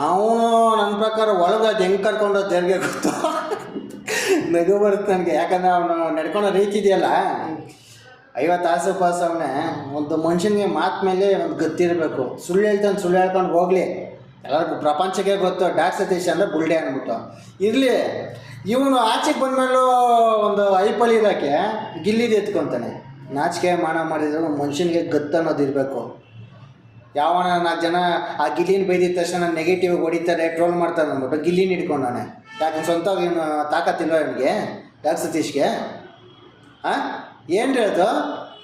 ಅವನು ನನ್ನ ಪ್ರಕಾರ ಒಳಗೆ ಅದು ಹೆಂಗೆ ಕರ್ಕೊಂಡೋದು ದೇವ್ರಿಗೆ ಗೊತ್ತು. ನಗು ಬರುತ್ತೆ ನನಗೆ, ಯಾಕಂದರೆ ಅವನು ನಡ್ಕೊಳೋ ರೀತಿ ಇದೆಯಲ್ಲ, 50 ಆಸು ಅವನೇ. ಒಂದು ಮನುಷ್ಯನಿಗೆ ಮಾತು ಮೇಲೆ ಒಂದು ಗೊತ್ತಿರಬೇಕು. ಸುಳ್ಳು ಹೇಳ್ತಾನೆ, ಸುಳ್ಳು ಹೇಳ್ಕೊಂಡು ಹೋಗಲಿ, ಎಲ್ಲರಿಗೂ ಪ್ರಪಂಚಕ್ಕೆ ಗೊತ್ತು ಡಾಕ್ ಸತೀಶ್ ಅಂದರೆ ಬುಲ್ಡೆ ಅಂದ್ಬಿಟ್ಟು ಇರಲಿ. ಇವನು ಆಚೆಗೆ ಬಂದಮೇಲೂ ಒಂದು ಐಪಲ್ಲಿ ಇರೋಕ್ಕೆ ಗಿಲ್ಲಿದು ಎತ್ಕೊತಾನೆ. ನಾಚಿಕೆ ಮಾನ ಮಾಡಿದ್ರು ಮನುಷ್ಯನಿಗೆ ಗೊತ್ತು ಅನ್ನೋದು ಇರಬೇಕು. ಯಾವನ 4 ಜನ ಆ ಗಿಲ್ಲಿನ ಬೈದಿದ ತಕ್ಷಣ ನೆಗೆಟಿವ್ ಹೊಡಿತಾರೆ, ಟ್ರೋಲ್ ಮಾಡ್ತಾರೆ ಅಂದ್ಬಿಟ್ಟು ಗಿಲ್ಲಿನ ಹಿಡ್ಕೊಂಡವನೆ. ಯಾಕೆ ಸ್ವಂತ ಇವನು ತಾಕತ್ತಿಲ್ವ ಇವನಿಗೆ, ಡಾಕ್ ಸತೀಶ್ಗೆ? ಹಾಂ, ಏನು ಹೇಳೋದು?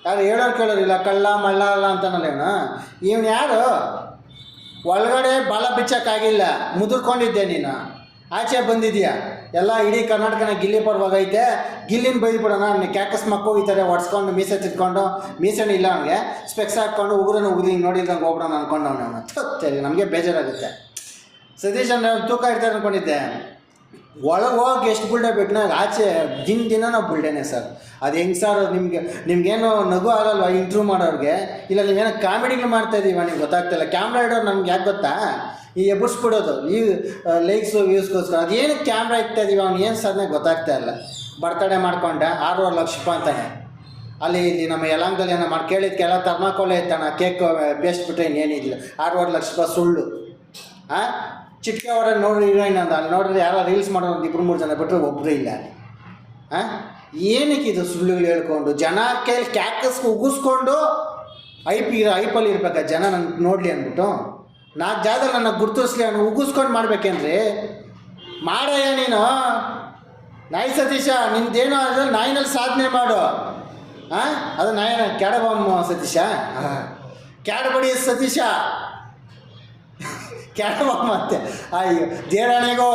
ಯಾರು ಹೇಳೋರು ಕೇಳೋರಿಲ್ಲ, ಕಳ್ಳ ಮಳ್ಳ ಅಲ್ಲ ಅಂತಾನಲ್ಲ ಇವನು ಯಾರು? ಒಳಗಡೆ ಬಾಲ ಬಿಚ್ಚಕ್ಕಾಗಿಲ್ಲ, ಮುದುರ್ಕೊಂಡಿದ್ದೆ ನೀನು, ಆಚೆ ಬಂದಿದ್ಯಾ. ಎಲ್ಲ ಇಡೀ ಕರ್ನಾಟಕನ ಗಿಲ್ಲಿ ಪರವಾಗೈತೆ. ಗಿಲ್ಲಿನ ಬೈದ್ಬಿಡೋಣ, ಕ್ಯಾಕಸ್ ಮಕ್ಕೋಗಿತಾರೆ ಹೊಡ್ಸ್ಕೊಂಡು ಮೀಸೆ ತಿತ್ಕೊಂಡು, ಮೀಸೆನೂ ಇಲ್ಲ ಅವನಿಗೆ, ಸ್ಪೆಕ್ಸ್ ಹಾಕ್ಕೊಂಡು ಉಗುರನ್ನು ಉಗುರಿ ನೋಡಿದಂಗೆ ಹೋಗ್ಬಿಡೋಣ ಅಂದ್ಕೊಂಡು ಅವನು ತಪ್ಪೆ. ನಮಗೆ ಬೇಜಾರಾಗುತ್ತೆ. ಸತೀಶ್ ಅಂದರೆ ತೂಕ ಇರ್ತಾರೆ ಅಂದ್ಕೊಂಡಿದ್ದೆ. ಒಳಗೆ ಹೋಗಿ ಎಷ್ಟು ಬುಲ್ಡೆ ಬೇಕು, ಆಚೆ ದಿನ ನಾವು ಬುಲ್ಡೆನೇ ಸರ್. ಅದು ಹೆಂಗೆ ಸರ್? ನಿಮ್ಗೇನು ನಗು ಆಗಲ್ವ ಇಂಟ್ರ್ಯೂ ಮಾಡೋರಿಗೆ? ಇಲ್ಲ ನೀವೇನೋ ಕಾಮಿಡಿಗಳು ಮಾಡ್ತಾಯಿದ್ದೀವ, ನಿಮ್ಗೆ ಗೊತ್ತಾಗ್ತಿಲ್ಲ. ಕ್ಯಾಮ್ರಾ ಇಡೋರು ನಮ್ಗೆ ಯಾಕೆ ಗೊತ್ತಾ? ಈ ಎಬ್ಬರಿಸ್ಬಿಡೋದು, ಈ ಲೈಕ್ಸು ವ್ಯೂಸ್ಗೋಸ್ಕರ. ಅದೇನಕ್ಕೆ ಕ್ಯಾಮ್ರಾ ಇಡ್ತಾಯಿದ್ದೀವಿ, ಅವ್ನು ಏನು ಸಾಧನೆ ಗೊತ್ತಾಗ್ತಾ ಇಲ್ಲ. ಬರ್ತಡೇ ಮಾಡ್ಕೊಂಡೆ 6.5 ಲಕ್ಷ ರೂಪಾಯಿ ಅಂತಾನೆ. ಅಲ್ಲಿ ಇಲ್ಲಿ ನಮ್ಮ ಯಲಾಂಗದಲ್ಲಿ ಏನೋ ಮಾಡಿ ಕೇಳಿದ್ಕೆಲ್ಲ ಥರ್ಮಾಕೋಲೆ ಇತ್ತಾನ, ಕೇಕ್ ಬೇಸ್ಟ್ ಬಿಟ್ಟರೆ ಇನ್ನೇನಿಲ್ಲ. 6.5 ಲಕ್ಷ ರೂಪಾಯಿ ಸುಳ್ಳು. ಹಾಂ, ಚಿಟ್ಕೆ ಅವರ ನೋಡ್ರಿ ಹೀರೋಯಿನ್ ಅಂತ, ಅಲ್ಲಿ ನೋಡಿದ್ರೆ ಯಾರೋ ರೀಲ್ಸ್ ಮಾಡೋರು 2-3 ಜನ ಬಿಟ್ಟರೆ ಒಬ್ಬರು ಇಲ್ಲ ಅಲ್ಲಿ. ಹಾಂ, ಏನಕ್ಕೆ ಇದು ಸುಳ್ಳುಗಳು ಹೇಳ್ಕೊಂಡು ಜನ ಕೈಲಿ ಕ್ಯಾಕಸ್ಗೆ ಉಗಿಸ್ಕೊಂಡು ಐಪಲ್ಲಿ ಇರ್ಬೇಕಾ ಜನ ನನ್ನ ನೋಡಲಿ ಅಂದ್ಬಿಟ್ಟು? 4 ಜಾಗದಲ್ಲಿ ನನ್ನ ಗುರುತಿಸ್ಲಿ, ಅವನು ಉಗಿಸ್ಕೊಂಡು ಮಾಡ್ಬೇಕೇನ್ರಿ? ಮಾಡಯ್ಯ ನೀನು. ನಾಯಿ ಸತೀಶ, ನಿಂದೇನೋ ಅದ್ರಲ್ಲಿ ನಾಯಿನಲ್ಲಿ ಸಾಧನೆ ಮಾಡು. ಹಾಂ, ಅದು ನಾಯಿನ ಕ್ಯಾಡಬಮ್ಮ ಸತೀಶ, ಕ್ಯಾಡಬಡಿ ಸತೀಶ, ಕ್ಯಾಡಬಮ್ಮ ಅಂತೆ. ಅಯ್ಯೋ ದೇರಾಣಿಗೋ